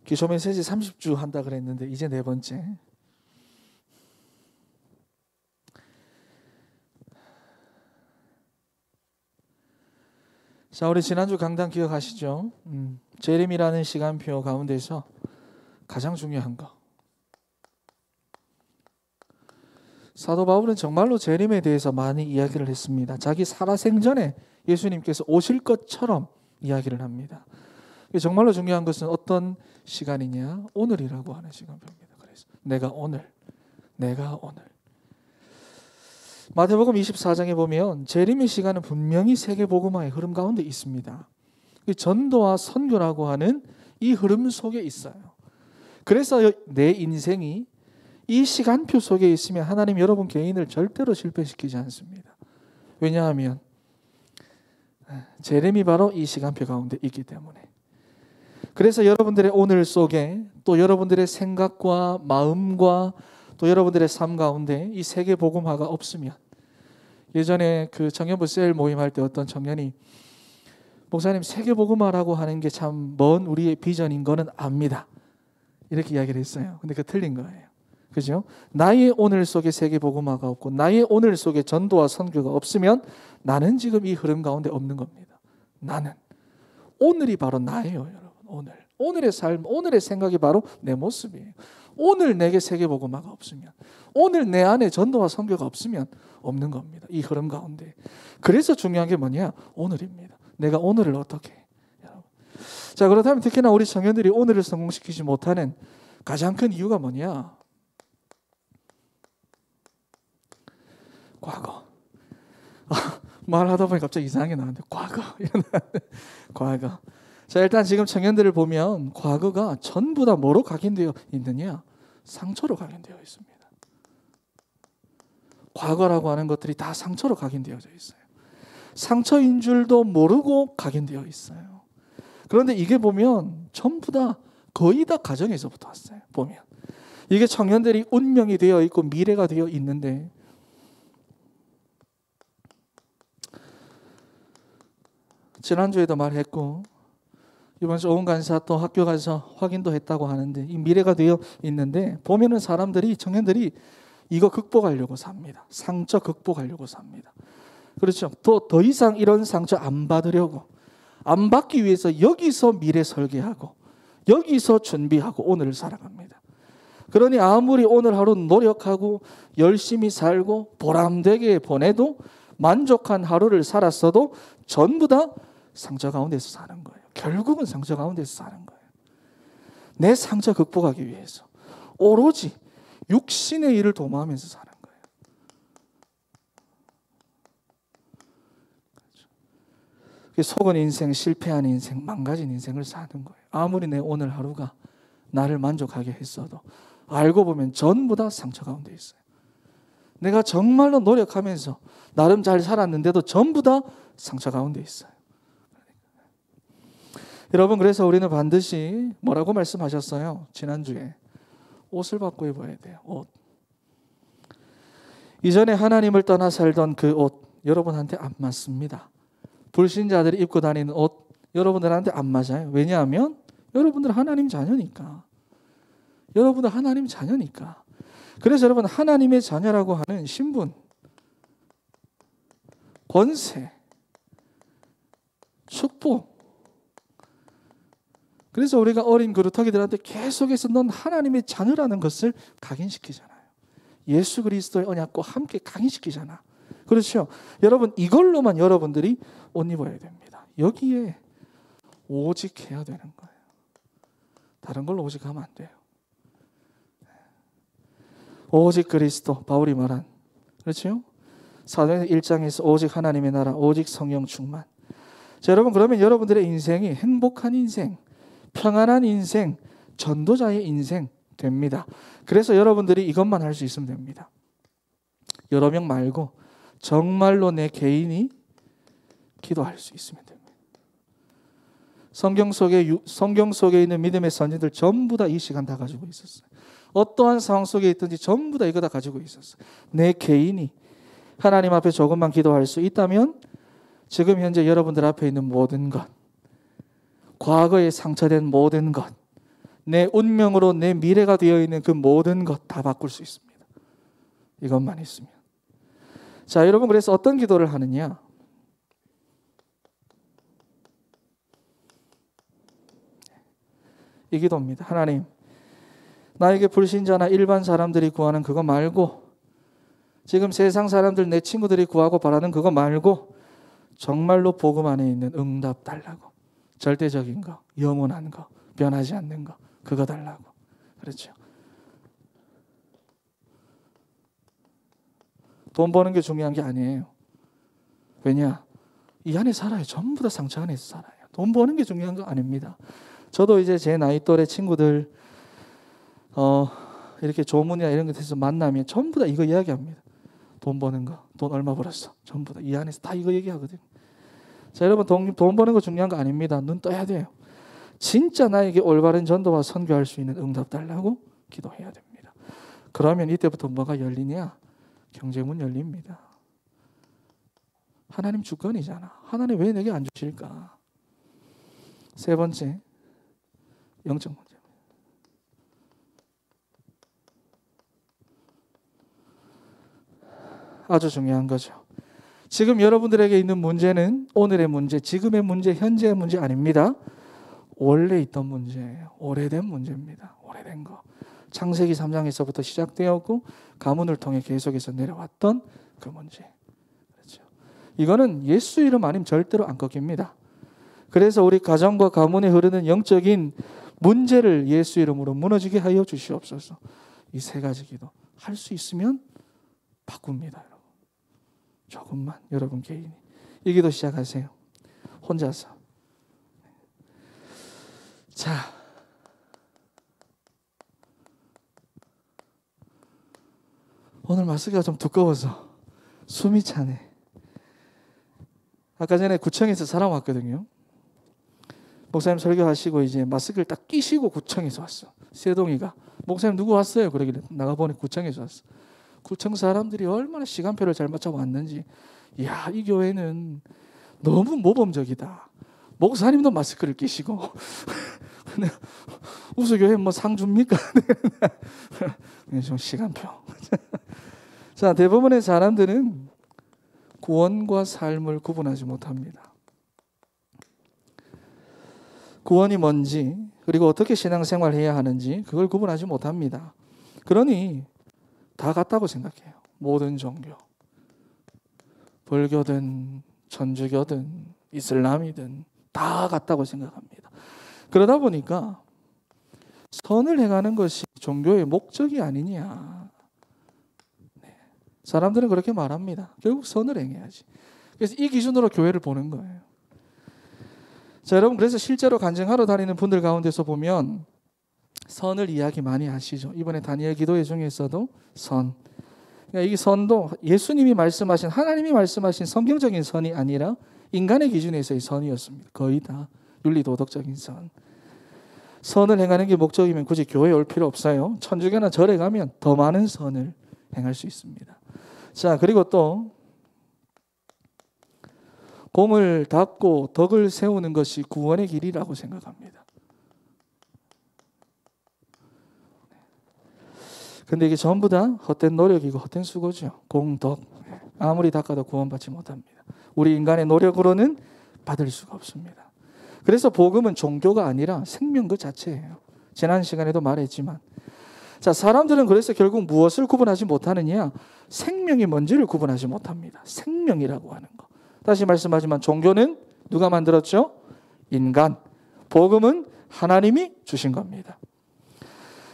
기초 메시지 30주 한다 그랬는데 이제 4번째. 자, 우리 지난주 강단 기억하시죠? 재림이라는 시간표 가운데서 가장 중요한 거. 사도 바울은 정말로 재림에 대해서 많이 이야기를 했습니다. 자기 살아생전에 예수님께서 오실 것처럼 이야기를 합니다. 정말로 중요한 것은 어떤 시간이냐? 오늘이라고 하는 시간표입니다. 그래서 내가 오늘. 마태복음 24장에 보면 재림의 시간은 분명히 세계복음화의 흐름 가운데 있습니다. 전도와 선교라고 하는 이 흐름 속에 있어요. 그래서 내 인생이 이 시간표 속에 있으면 하나님 여러분 개인을 절대로 실패시키지 않습니다. 왜냐하면 재림이 바로 이 시간표 가운데 있기 때문에. 그래서 여러분들의 오늘 속에 또 여러분들의 생각과 마음과 또 여러분들의 삶 가운데 이 세계 복음화가 없으면, 예전에 그 청년부 셀 모임할 때 어떤 청년이 목사님 세계 복음화라고 하는 게 참 먼 우리의 비전인 거는 압니다. 이렇게 이야기를 했어요. 근데 그게 틀린 거예요. 그죠? 나의 오늘 속에 세계 복음화가 없고 나의 오늘 속에 전도와 선교가 없으면 나는 지금 이 흐름 가운데 없는 겁니다. 나는 오늘이 바로 나예요, 여러분. 오늘의 삶, 오늘의 생각이 바로 내 모습이에요. 오늘 내게 세계 복음화가 없으면, 오늘 내 안에 전도와 선교가 없으면 없는 겁니다. 이 흐름 가운데. 그래서 중요한 게 뭐냐? 오늘입니다. 내가 오늘을 어떻게 해? 자, 그렇다면 특히나 우리 청년들이 오늘을 성공시키지 못하는 가장 큰 이유가 뭐냐? 과거. 말하다 보니 갑자기 이상하게 나왔는데 과거. 자, 일단 지금 청년들을 보면 과거가 전부 다 뭐로 각인되어 있느냐? 상처로 각인되어 있습니다. 과거라고 하는 것들이 다 상처로 각인되어져 있어요. 상처인 줄도 모르고 각인되어 있어요. 그런데 이게 보면 전부 다 거의 다 가정에서부터 왔어요. 보면 이게 청년들이 운명이 되어 있고 미래가 되어 있는데, 지난주에도 말했고 이번 주 오은 간사 또 학교 가서 확인도 했다고 하는데 이 미래가 되어 있는데, 보면은 사람들이, 청년들이 이거 극복하려고 삽니다. 상처 극복하려고 삽니다. 그렇죠. 더 이상 이런 상처 안 받으려고, 안 받기 위해서 여기서 미래 설계하고 여기서 준비하고 오늘을 살아갑니다. 그러니 아무리 오늘 하루 노력하고 열심히 살고 보람되게 보내도 만족한 하루를 살았어도 전부 다 상처 가운데서 사는 거예요. 결국은 상처 가운데서 사는 거예요. 내 상처 극복하기 위해서 오로지 육신의 일을 도모하면서 사는 거예요. 그렇죠. 속은 인생, 실패한 인생, 망가진 인생을 사는 거예요. 아무리 내 오늘 하루가 나를 만족하게 했어도 알고 보면 전부 다 상처 가운데 있어요. 내가 정말로 노력하면서 나름 잘 살았는데도 전부 다 상처 가운데 있어요. 여러분, 그래서 우리는 반드시 뭐라고 말씀하셨어요? 지난주에 옷을 바꿔 입어야 돼요. 옷. 이전에 하나님을 떠나 살던 그 옷 여러분한테 안 맞습니다. 불신자들이 입고 다니는 옷 여러분들한테 안 맞아요. 왜냐하면 여러분들 하나님 자녀니까. 여러분들 하나님 자녀니까. 그래서 여러분, 하나님의 자녀라고 하는 신분, 권세, 축복. 그래서 우리가 어린 그루터기들한테 계속해서 넌 하나님의 자녀라는 것을 각인시키잖아요. 예수 그리스도의 언약과 함께 각인시키잖아. 그렇죠? 여러분, 이걸로만 여러분들이 옷 입어야 됩니다. 여기에 오직 해야 되는 거예요. 다른 걸로 오직 하면 안 돼요. 오직 그리스도, 바울이 말한, 그렇죠? 사도행전 1장에서 오직 하나님의 나라, 오직 성령 충만. 자, 여러분, 그러면 여러분들의 인생이 행복한 인생, 평안한 인생, 전도자의 인생 됩니다. 그래서 여러분들이 이것만 할 수 있으면 됩니다. 여러 명 말고 정말로 내 개인이 기도할 수 있으면 됩니다. 성경 속에 있는 믿음의 선지들 전부 다 이 시간 다 가지고 있었어요. 어떠한 상황 속에 있든지 전부 다 이거 다 가지고 있었어요. 내 개인이 하나님 앞에 조금만 기도할 수 있다면 지금 현재 여러분들 앞에 있는 모든 것, 과거에 상처된 모든 것, 내 운명으로 내 미래가 되어 있는 그 모든 것 다 바꿀 수 있습니다. 이것만 있으면. 자, 여러분, 그래서 어떤 기도를 하느냐? 이 기도입니다. 하나님, 나에게 불신자나 일반 사람들이 구하는 그거 말고, 지금 세상 사람들, 내 친구들이 구하고 바라는 그거 말고 정말로 복음 안에 있는 응답 달라고. 절대적인 거, 영원한 거, 변하지 않는 거, 그거 달라고. 그렇죠. 돈 버는 게 중요한 게 아니에요. 왜냐? 이 안에 살아요. 전부 다 상처 안에서 살아요. 돈 버는 게 중요한 거 아닙니다. 저도 이제 제 나이 또래 친구들 이렇게 조문이나 이런 것에서 만나면 전부 다 이거 이야기합니다. 돈 버는 거, 돈 얼마 벌었어. 전부 다 이 안에서 다 이거 얘기하거든요. 자, 여러분, 돈 버는 거 중요한 거 아닙니다. 눈 떠야 돼요. 진짜 나에게 올바른 전도와 선교할 수 있는 응답 달라고 기도해야 됩니다. 그러면 이때부터 뭐가 열리냐? 경제문 열립니다. 하나님 주권이잖아. 하나님 왜 내게 안 주실까? 세 번째, 영적 문제. 아주 중요한 거죠. 지금 여러분들에게 있는 문제는 오늘의 문제, 지금의 문제, 현재의 문제 아닙니다. 원래 있던 문제예요. 오래된 문제입니다. 오래된 거. 창세기 3장에서부터 시작되었고 가문을 통해 계속해서 내려왔던 그 문제. 그렇죠. 이거는 예수 이름 아니면 절대로 안 꺾입니다. 그래서 우리 가정과 가문에 흐르는 영적인 문제를 예수 이름으로 무너지게 하여 주시옵소서. 이 세 가지 기도 할 수 있으면 바꿉니다. 여러분. 조금만 여러분 개인이 이 기도 시작하세요. 혼자서. 자, 오늘 마스크가 좀 두꺼워서 숨이 차네. 아까 전에 구청에서 사람 왔거든요. 목사님 설교하시고 이제 마스크를 딱 끼시고 구청에서 왔어. 세동이가 목사님 누구 왔어요? 그러길래 나가보니 구청에서 왔어. 구청 사람들이 얼마나 시간표를 잘 맞춰 왔는지. 이야, 이 교회는 너무 모범적이다. 목사님도 마스크를 끼시고 우수교회 뭐 상 줍니까? 좀 시간표. 자, 대부분의 사람들은 구원과 삶을 구분하지 못합니다. 구원이 뭔지, 그리고 어떻게 신앙생활해야 하는지 그걸 구분하지 못합니다. 그러니 다 같다고 생각해요. 모든 종교. 불교든 천주교든 이슬람이든 다 같다고 생각합니다. 그러다 보니까 선을 행하는 것이 종교의 목적이 아니냐. 네. 사람들은 그렇게 말합니다. 결국 선을 행해야지. 그래서 이 기준으로 교회를 보는 거예요. 자, 여러분, 그래서 실제로 간증하러 다니는 분들 가운데서 보면 선을 이야기 많이 하시죠. 이번에 다니엘 기도회 중에서도 선. 그러니까 이 선도 예수님이 말씀하신, 하나님이 말씀하신 성경적인 선이 아니라 인간의 기준에서의 선이었습니다. 거의 다 윤리도덕적인 선. 선을 행하는 게 목적이면 굳이 교회에 올 필요 없어요. 천주교나 절에 가면 더 많은 선을 행할 수 있습니다. 자, 그리고 또 공을 닦고 덕을 세우는 것이 구원의 길이라고 생각합니다. 근데 이게 전부 다 헛된 노력이고 헛된 수고죠. 공덕. 아무리 닦아도 구원받지 못합니다. 우리 인간의 노력으로는 받을 수가 없습니다. 그래서 복음은 종교가 아니라 생명 그 자체예요. 지난 시간에도 말했지만, 자, 사람들은 그래서 결국 무엇을 구분하지 못하느냐? 생명이 뭔지를 구분하지 못합니다. 생명이라고 하는 거. 다시 말씀하지만 종교는 누가 만들었죠? 인간. 복음은 하나님이 주신 겁니다.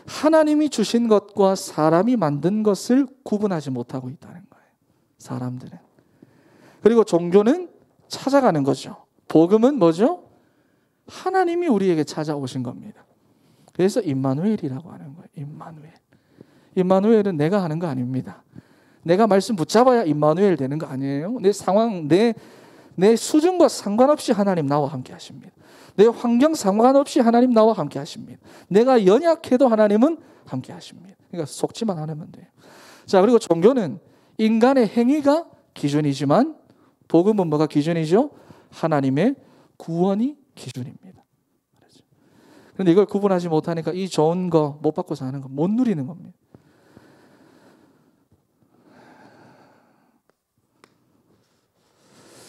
하나님이 주신 것과 사람이 만든 것을 구분하지 못하고 있다는 거예요. 사람들은. 그리고 종교는 찾아가는 거죠. 복음은 뭐죠? 하나님이 우리에게 찾아오신 겁니다. 그래서 임마누엘이라고 하는 거예요. 임마누엘. 임마누엘은 내가 하는 거 아닙니다. 내가 말씀 붙잡아야 임마누엘 되는 거 아니에요. 내 상황, 내 수준과 상관없이 하나님 나와 함께 하십니다. 내 환경 상관없이 하나님 나와 함께 하십니다. 내가 연약해도 하나님은 함께 하십니다. 그러니까 속지만 않으면 돼요. 자, 그리고 종교는 인간의 행위가 기준이지만 복음은 뭐가 기준이죠? 하나님의 구원이 기준입니다. 그런데 이걸 구분하지 못하니까 이 좋은 거 못 받고 사는 거 못 누리는 겁니다.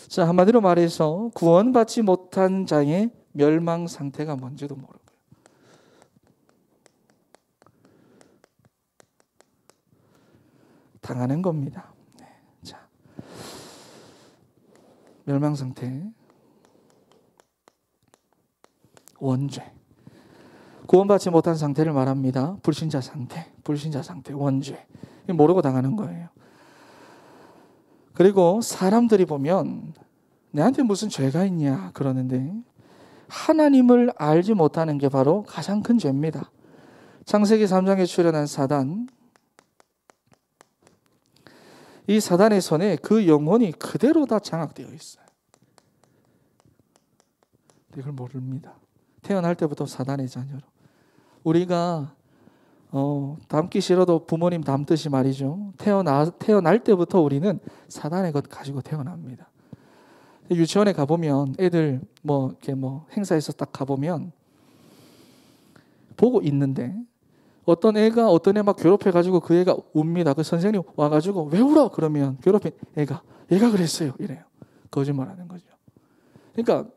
자, 한마디로 말해서 구원받지 못한 자의 멸망 상태가 뭔지도 모르고요. 당하는 겁니다. 네. 자, 멸망 상태, 원죄. 구원받지 못한 상태를 말합니다. 불신자 상태, 원죄. 모르고 당하는 거예요. 그리고 사람들이 보면 내한테 무슨 죄가 있냐 그러는데 하나님을 알지 못하는 게 바로 가장 큰 죄입니다. 창세기 3장에 출현한 사단, 이 사단의 손에 그 영혼이 그대로 다 장악되어 있어요. 이걸 모릅니다. 태어날 때부터 사단의 자녀로. 우리가 닮기 싫어도 부모님 닮듯이 말이죠. 태어날 때부터 우리는 사단의 것 가지고 태어납니다. 유치원에 가보면 애들 이렇게 행사에서 딱 가보면 보고 있는데 어떤 애 막 괴롭혀가지고 그 애가 웁니다. 그 선생님 와가지고 왜 울어? 그러면 괴롭힌 얘가 그랬어요. 이래요. 거짓말하는 거죠. 그러니까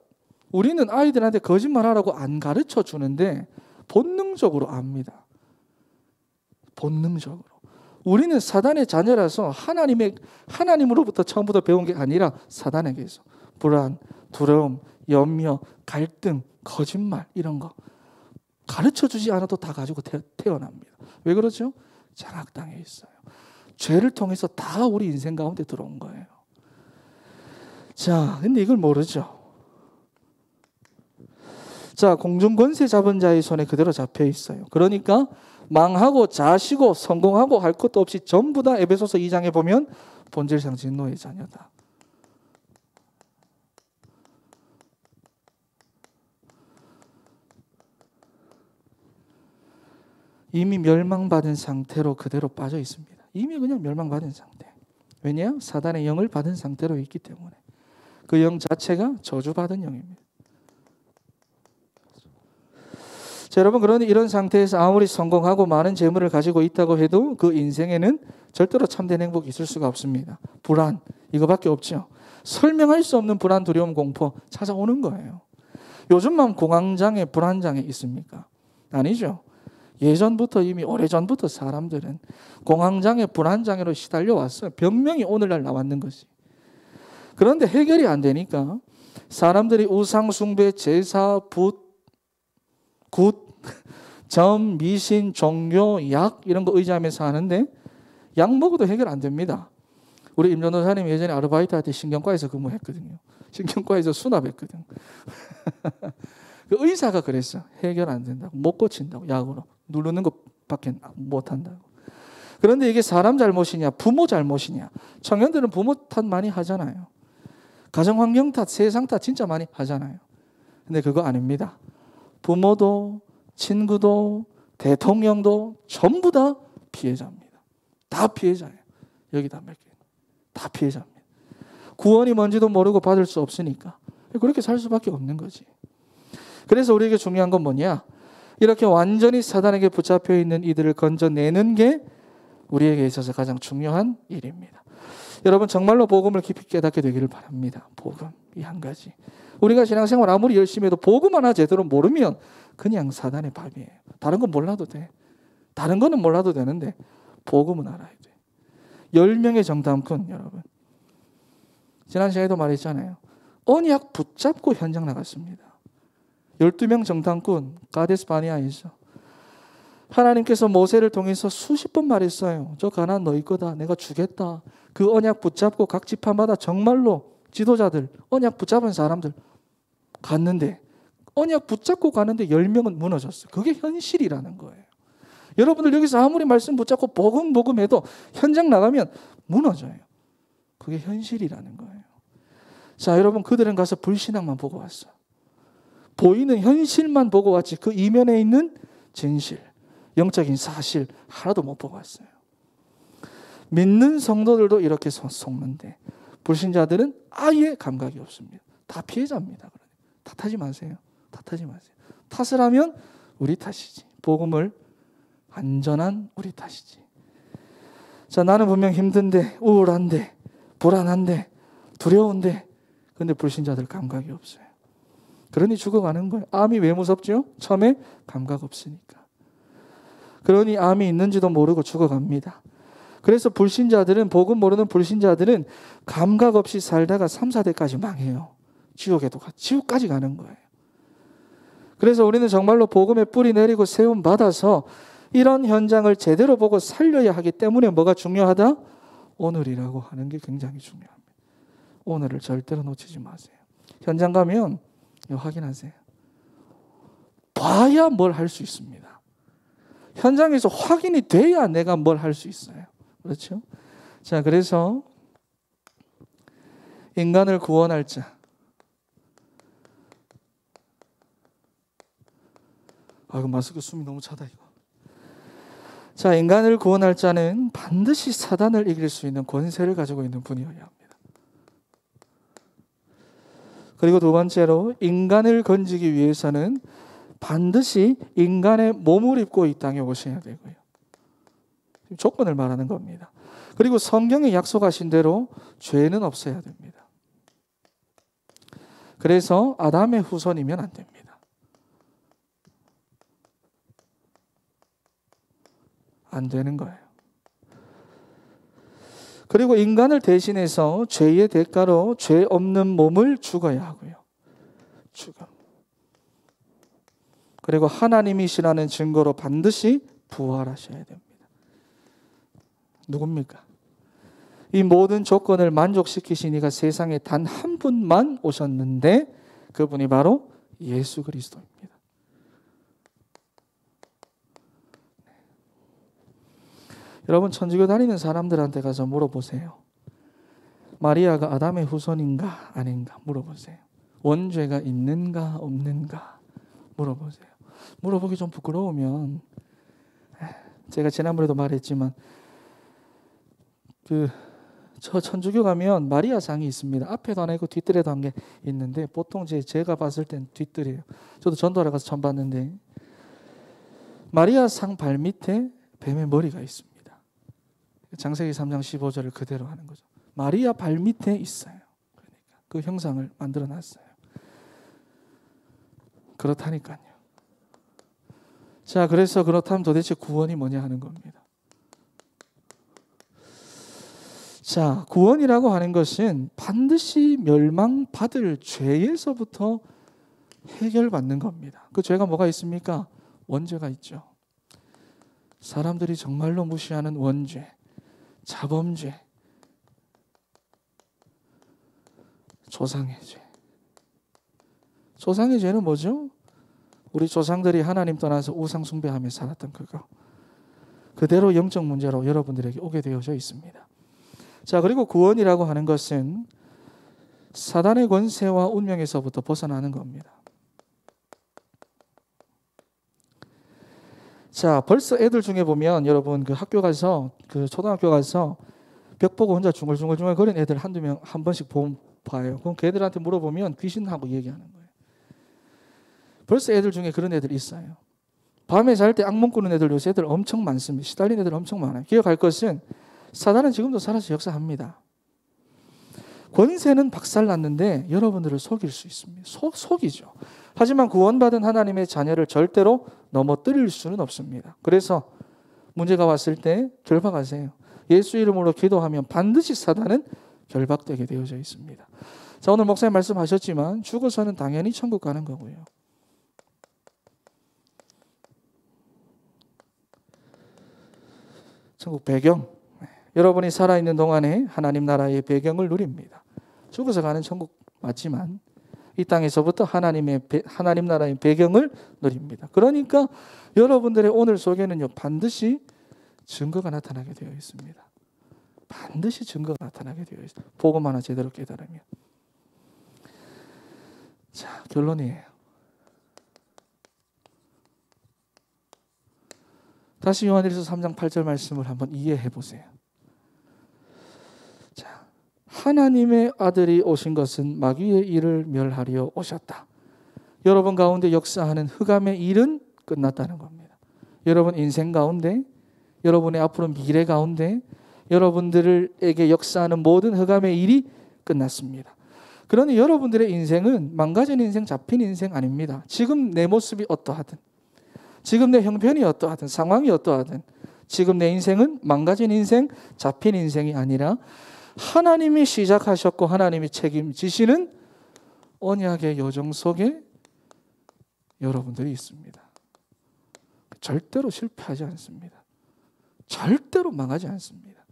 우리는 아이들한테 거짓말하라고 안 가르쳐 주는데 본능적으로 압니다. 본능적으로. 우리는 사단의 자녀라서 하나님으로부터 처음부터 배운 게 아니라 사단에게서 불안, 두려움, 염려, 갈등, 거짓말 이런 거 가르쳐주지 않아도 다 가지고 태어납니다. 왜 그러죠? 장악당해 있어요. 죄를 통해서 다 우리 인생 가운데 들어온 거예요. 자, 근데 이걸 모르죠. 자, 공중권세 잡은 자의 손에 그대로 잡혀 있어요. 그러니까 망하고 자시고 성공하고 할 것도 없이 전부 다 에베소서 2장에 보면 본질상 진노의 자녀다. 이미 멸망받은 상태로 그대로 빠져 있습니다. 이미 그냥 멸망받은 상태. 왜냐? 사단의 영을 받은 상태로 있기 때문에. 그 영 자체가 저주받은 영입니다. 자, 여러분, 그러니 이런 상태에서 아무리 성공하고 많은 재물을 가지고 있다고 해도 그 인생에는 절대로 참된 행복이 있을 수가 없습니다. 불안, 이거밖에 없죠. 설명할 수 없는 불안, 두려움, 공포 찾아오는 거예요. 요즘만 공황장애, 불안장애 있습니까? 아니죠. 예전부터 이미 오래전부터 사람들은 공황장애, 불안장애로 시달려 왔어요. 병명이 오늘날 나왔는 것이. 그런데 해결이 안 되니까 사람들이 우상 숭배, 제사, 굿, 점, 미신, 종교, 약 이런 거 의지하면서 하는데 약 먹어도 해결 안 됩니다. 우리 임 전도사님 예전에 아르바이트 할 때 신경과에서 근무했거든요. 신경과에서 수납했거든요. 그 의사가 그랬어. 해결 안 된다고. 못 고친다고. 약으로. 누르는 것밖에 못 한다고. 그런데 이게 사람 잘못이냐 부모 잘못이냐. 청년들은 부모 탓 많이 하잖아요. 가정환경 탓, 세상 탓 진짜 많이 하잖아요. 근데 그거 아닙니다. 부모도 친구도 대통령도 전부 다 피해자입니다. 다 피해자예요. 여기다 몇 개. 다 피해자입니다. 구원이 뭔지도 모르고 받을 수 없으니까 그렇게 살 수밖에 없는 거지. 그래서 우리에게 중요한 건 뭐냐? 이렇게 완전히 사단에게 붙잡혀 있는 이들을 건져내는 게 우리에게 있어서 가장 중요한 일입니다. 여러분 정말로 복음을 깊이 깨닫게 되기를 바랍니다. 복음 이 한 가지. 우리가 신앙생활 아무리 열심히 해도 복음 하나 제대로 모르면 그냥 사단의 밥이에요. 다른 건 몰라도 돼. 다른 거는 몰라도 되는데 복음은 알아야 돼. 10명의 정탐꾼 여러분. 지난 시간에도 말했잖아요. 언약 붙잡고 현장 나갔습니다. 12명 정탐꾼 가데스 바네아에서 하나님께서 모세를 통해서 수십 번 말했어요. 저 가나안 너희 거다. 내가 주겠다. 그 언약 붙잡고 각 지파마다 정말로 지도자들, 언약 붙잡은 사람들 갔는데 언약 붙잡고 가는데 10명은 무너졌어요. 그게 현실이라는 거예요. 여러분들 여기서 아무리 말씀 붙잡고 복음 해도 현장 나가면 무너져요. 그게 현실이라는 거예요. 자, 여러분 그들은 가서 불신앙만 보고 왔어요. 보이는 현실만 보고 왔지 그 이면에 있는 진실, 영적인 사실 하나도 못 보고 왔어요. 믿는 성도들도 이렇게 속는데 불신자들은 아예 감각이 없습니다. 다 피해자입니다. 탓하지 마세요. 탓을 하면 우리 탓이지. 복음을 안전한 우리 탓이지. 자, 나는 분명 힘든데, 우울한데, 불안한데, 두려운데, 근데 불신자들 감각이 없어요. 그러니 죽어가는 거예요. 암이 왜 무섭죠? 처음에 감각 없으니까. 그러니 암이 있는지도 모르고 죽어갑니다. 그래서 불신자들은, 복음 모르는 불신자들은 감각 없이 살다가 3, 4대까지 망해요. 지옥까지 가는 거예요. 그래서 우리는 정말로 복음의 뿌리 내리고 세움 받아서 이런 현장을 제대로 보고 살려야 하기 때문에 뭐가 중요하다? 오늘이라고 하는 게 굉장히 중요합니다. 오늘을 절대로 놓치지 마세요. 현장 가면 확인하세요. 봐야 뭘 할 수 있습니다. 현장에서 확인이 돼야 내가 뭘 할 수 있어요. 그렇죠? 자, 그래서 인간을 구원할 자. 이거 마스크 숨이 너무 차다 이거. 자, 인간을 구원할 자는 반드시 사단을 이길 수 있는 권세를 가지고 있는 분이어야 합니다. 그리고 두 번째로 인간을 건지기 위해서는 반드시 인간의 몸을 입고 이 땅에 오셔야 되고요. 조건을 말하는 겁니다. 그리고 성경에 약속하신 대로 죄는 없어야 됩니다. 그래서 아담의 후손이면 안 됩니다. 안 되는 거예요. 그리고 인간을 대신해서 죄의 대가로 죄 없는 몸을 죽어야 하고요. 죽음. 그리고 하나님이시라는 증거로 반드시 부활하셔야 됩니다. 누굽니까? 이 모든 조건을 만족시키신 이가 세상에 단 한 분만 오셨는데 그분이 바로 예수 그리스도입니다. 여러분, 천주교 다니는 사람들한테 가서 물어보세요. 마리아가 아담의 후손인가 아닌가 물어보세요. 원죄가 있는가 없는가 물어보세요. 물어보기 좀 부끄러우면 제가 지난번에도 말했지만 저 천주교 가면 마리아상이 있습니다. 앞에도 하나 있고 뒷뜰에도 한 게 있는데 보통 제가 봤을 땐 뒷뜰이에요. 저도 전도하러 가서 처음 봤는데 마리아상 발밑에 뱀의 머리가 있습니다. 창세기 3장 15절을 그대로 하는 거죠. 마리아 발밑에 있어요. 그러니까 그 형상을 만들어 놨어요. 그렇다니까요. 자, 그래서 그렇다면 도대체 구원이 뭐냐 하는 겁니다. 자, 구원이라고 하는 것은 반드시 멸망받을 죄에서부터 해결받는 겁니다. 그 죄가 뭐가 있습니까? 원죄가 있죠. 사람들이 정말로 무시하는 원죄, 자범죄, 조상의 죄. 조상의 죄는 뭐죠? 우리 조상들이 하나님 떠나서 우상 숭배하며 살았던 그거. 그대로 영적 문제로 여러분들에게 오게 되어져 있습니다. 자, 그리고 구원이라고 하는 것은 사단의 권세와 운명에서부터 벗어나는 겁니다. 자, 벌써 애들 중에 보면 여러분 학교 가서 초등학교 가서 벽 보고 혼자 중얼중얼 거리는 애들 한두 명 한 번씩 봐요. 그럼 걔들한테 물어보면 귀신하고 얘기하는 거예요. 벌써 애들 중에 그런 애들 있어요. 밤에 잘 때 악몽 꾸는 애들 요새 애들 엄청 많습니다. 시달린 애들 엄청 많아요. 기억할 것은 사단은 지금도 살아서 역사합니다. 권세는 박살났는데 여러분들을 속일 수 있습니다. 속이죠. 하지만 구원받은 하나님의 자녀를 절대로 넘어뜨릴 수는 없습니다. 그래서 문제가 왔을 때 결박하세요. 예수 이름으로 기도하면 반드시 사단은 결박되게 되어져 있습니다. 자, 오늘 목사님 말씀하셨지만 죽어서는 당연히 천국 가는 거고요. 천국 배경. 여러분이 살아있는 동안에 하나님 나라의 배경을 누립니다. 죽어서 가는 천국 맞지만 이 땅에서부터 하나님 나라의 배경을 누립니다. 그러니까 여러분들의 오늘 속에는요 반드시 증거가 나타나게 되어 있습니다. 반드시 증거가 나타나게 되어 있습니다. 복음 하나 제대로 깨달으면. 자, 결론이에요. 다시 요한일서 3장 8절 말씀을 한번 이해해 보세요. 자, 하나님의 아들이 오신 것은 마귀의 일을 멸하려 오셨다. 여러분 가운데 역사하는 흑암의 일은 끝났다는 겁니다. 여러분 인생 가운데, 여러분의 앞으로 미래 가운데 여러분들에게 역사하는 모든 흑암의 일이 끝났습니다. 그러니 여러분들의 인생은 망가진 인생, 잡힌 인생 아닙니다. 지금 내 모습이 어떠하든, 지금 내 형편이 어떠하든, 상황이 어떠하든, 지금 내 인생은 망가진 인생, 잡힌 인생이 아니라 하나님이 시작하셨고 하나님이 책임지시는 언약의 여정 속에 여러분들이 있습니다. 절대로 실패하지 않습니다. 절대로 망하지 않습니다.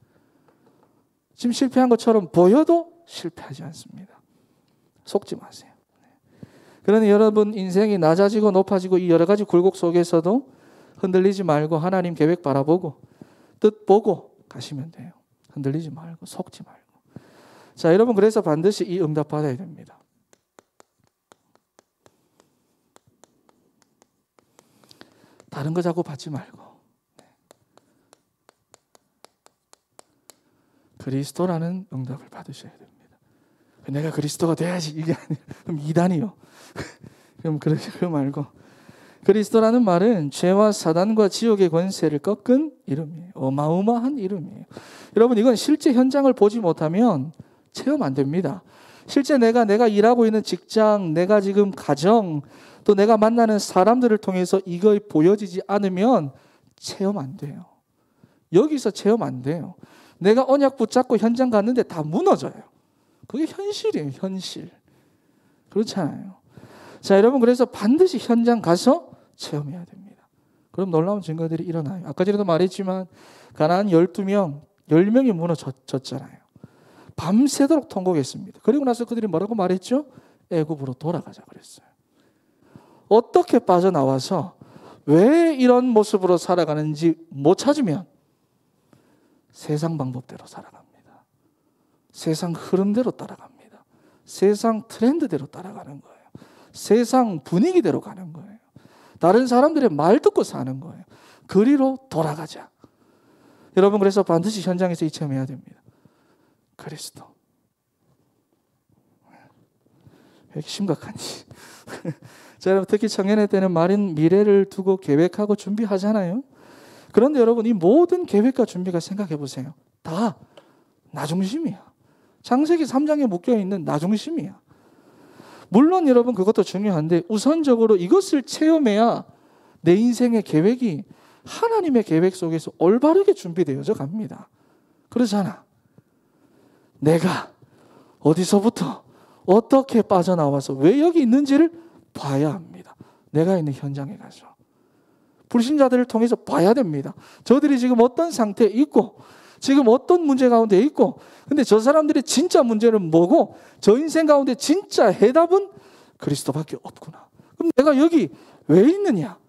지금 실패한 것처럼 보여도 실패하지 않습니다. 속지 마세요. 그러니 여러분 인생이 낮아지고 높아지고 이 여러 가지 굴곡 속에서도 흔들리지 말고 하나님 계획 바라보고 뜻 보고 가시면 돼요. 흔들리지 말고 속지 말고. 자, 여러분 그래서 반드시 이 응답 받아야 됩니다. 다른 거 자꾸 받지 말고 그리스도라는 응답을 받으셔야 됩니다. 내가 그리스도가 돼야지 이게 아니라 그럼 이단이요. 그럼 그러지 말고 그리스도라는 말은 죄와 사단과 지옥의 권세를 꺾은 이름이에요. 어마어마한 이름이에요. 여러분 이건 실제 현장을 보지 못하면 체험 안 됩니다. 실제 내가 일하고 있는 직장, 내가 지금 가정, 또 내가 만나는 사람들을 통해서 이거 보여지지 않으면 체험 안 돼요. 여기서 체험 안 돼요. 내가 언약 붙잡고 현장 갔는데 다 무너져요. 그게 현실이에요. 현실. 그렇잖아요. 자, 여러분 그래서 반드시 현장 가서 체험해야 됩니다. 그럼 놀라운 증거들이 일어나요. 아까 전에도 말했지만 가나안 12명, 10명이 무너졌잖아요. 밤새도록 통곡했습니다. 그리고 나서 그들이 뭐라고 말했죠? 애굽으로 돌아가자 그랬어요. 어떻게 빠져나와서 왜 이런 모습으로 살아가는지 못 찾으면 세상 방법대로 살아갑니다. 세상 흐름대로 따라갑니다. 세상 트렌드대로 따라가는 거예요. 세상 분위기대로 가는 거예요. 다른 사람들의 말 듣고 사는 거예요. 그리로 돌아가자. 여러분 그래서 반드시 현장에서 이 체험해야 됩니다. 그리스도. 왜 이렇게 심각한지. 자, 여러분 특히 청년의 때는 마른 미래를 두고 계획하고 준비하잖아요. 그런데 여러분 이 모든 계획과 준비가 생각해 보세요. 다 나 중심이야. 창세기 3장에 묶여있는 나 중심이야. 물론 여러분 그것도 중요한데 우선적으로 이것을 체험해야 내 인생의 계획이 하나님의 계획 속에서 올바르게 준비되어져 갑니다. 그러잖아. 내가 어디서부터 어떻게 빠져나와서 왜 여기 있는지를 봐야 합니다. 내가 있는 현장에 가서. 불신자들을 통해서 봐야 됩니다. 저들이 지금 어떤 상태에 있고 지금 어떤 문제 가운데 있고 근데 저 사람들의 진짜 문제는 뭐고 저 인생 가운데 진짜 해답은 그리스도밖에 없구나. 그럼 내가 여기 왜 있느냐?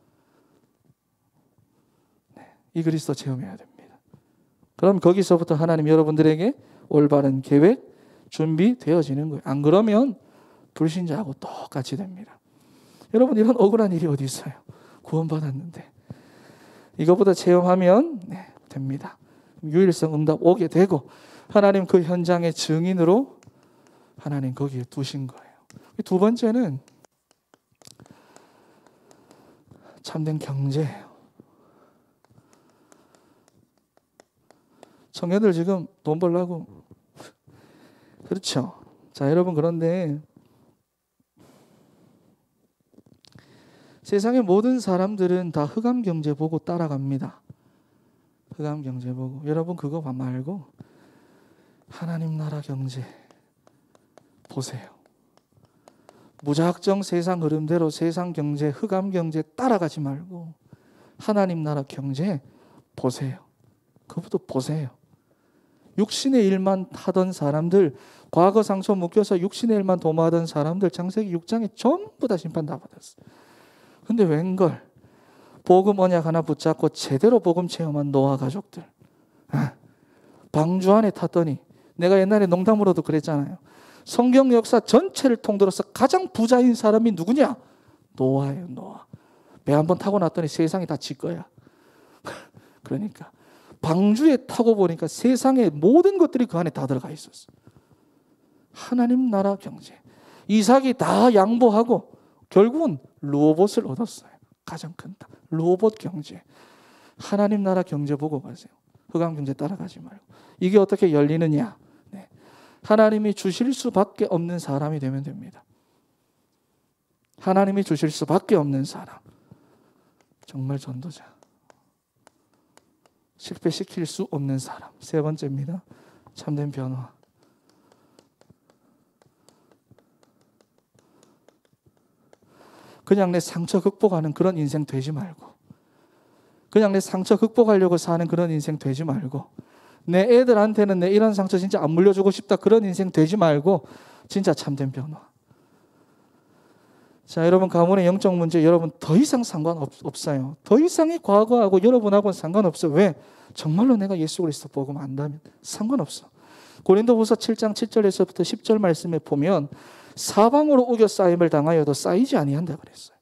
이 그리스도 체험해야 됩니다. 그럼 거기서부터 하나님 여러분들에게 올바른 계획, 준비되어지는 거예요. 안 그러면 불신자하고 똑같이 됩니다. 여러분 이런 억울한 일이 어디 있어요? 구원받았는데. 이거보다 체험하면 됩니다. 유일성 응답 오게 되고 하나님 그 현장의 증인으로 하나님 거기에 두신 거예요. 두 번째는 참된 경제예요. 청년들 지금 돈 벌려고 그렇죠. 자, 여러분 그런데 세상의 모든 사람들은 다 흑암 경제 보고 따라갑니다. 흑암 경제 보고. 여러분 그거 말고 하나님 나라 경제 보세요. 무작정 세상 흐름대로 세상 경제, 흑암 경제 따라가지 말고 하나님 나라 경제 보세요. 그것도 보세요. 육신의 일만 하던 사람들, 과거 상처 묶여서 육신의 일만 도모하던 사람들 창세기 6장에 전부 다 심판 다 받았어요. 근데 웬걸 복음 언약 하나 붙잡고 제대로 복음 체험한 노아 가족들, 방주 안에 탔더니 내가 옛날에 농담으로도 그랬잖아요. 성경 역사 전체를 통틀어서 가장 부자인 사람이 누구냐? 노아예요. 노아. 배 한번 타고 났더니 세상이 다 지 거야. 그러니까 방주에 타고 보니까 세상의 모든 것들이 그 안에 다 들어가 있었어. 하나님 나라 경제. 이삭이 다 양보하고 결국은 로봇을 얻었어요. 가장 큰 땅. 로봇 경제. 하나님 나라 경제 보고 가세요. 흑암 경제 따라가지 말고. 이게 어떻게 열리느냐? 네. 하나님이 주실 수밖에 없는 사람이 되면 됩니다. 하나님이 주실 수밖에 없는 사람. 정말 전도자. 실패시킬 수 없는 사람. 세 번째입니다. 참된 변화. 그냥 내 상처 극복하는 그런 인생 되지 말고, 그냥 내 상처 극복하려고 사는 그런 인생 되지 말고, 내 애들한테는 내 이런 상처 진짜 안 물려주고 싶다 그런 인생 되지 말고 진짜 참된 변화. 자, 여러분 가문의 영적 문제 여러분 더 이상 상관없어요. 더 이상의 과거하고 여러분하고는 상관없어요. 왜? 정말로 내가 예수 그리스도 복음 안다면 상관없어. 고린도후서 7장 7절에서부터 10절 말씀에 보면 사방으로 우겨 쌓임을 당하여도 쌓이지 아니한다 그랬어요.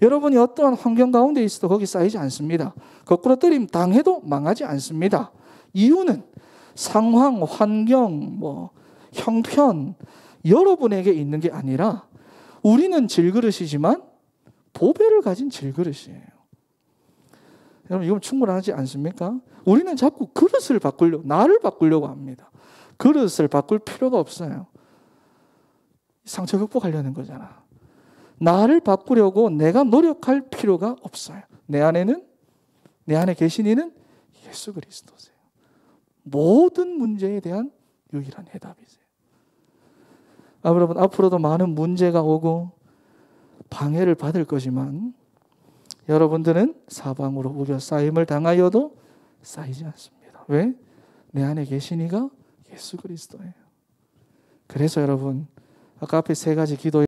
여러분이 어떠한 환경 가운데 있어도 거기 쌓이지 않습니다. 거꾸로 뜨림 당해도 망하지 않습니다. 이유는 상황, 환경, 형편 여러분에게 있는 게 아니라 우리는 질그릇이지만 보배를 가진 질그릇이에요. 여러분 이건 충분하지 않습니까? 우리는 자꾸 그릇을 바꾸려고, 나를 바꾸려고 합니다. 그릇을 바꿀 필요가 없어요. 상처 극복하려는 거잖아. 나를 바꾸려고 내가 노력할 필요가 없어요. 내 안에 계신 이는 예수 그리스도세요. 모든 문제에 대한 유일한 해답이세요. 여러분 앞으로도 많은 문제가 오고 방해를 받을 거지만 여러분들은 사방으로 우겨 쌓임을 당하여도 쌓이지 않습니다. 왜? 내 안에 계신 이가 예수 그리스도예요. 그래서 여러분 아까 앞에 세 가지 기도